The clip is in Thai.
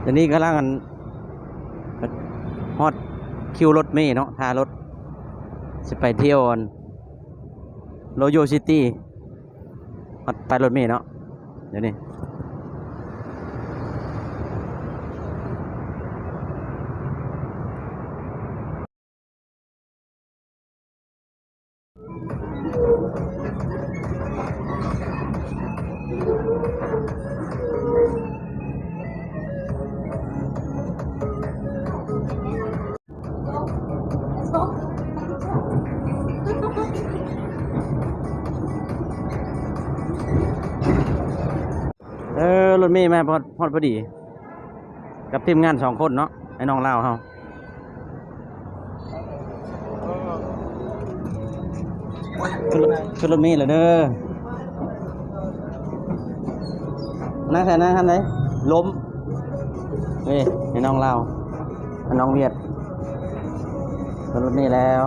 เดี๋ยวนี้กำลังฮอดคิวรถเมล์เนาะท่ารถจะไปเที่ยวโรโยซิตี้ฮอดไปรถเมล์เนาะเดี๋ยวนี้รถเมล์มาฮอดพอดีกับทีมงาน2 คนเนาะไอ้น้องลาวเฮาขึ้นรถเมล์เลยเด้อนั่งใส่นั่งทันไหนล้มเฮ้ยไอ้น้องลาวไอ้น้องเวียดขึ้นรถเมล์แล้ว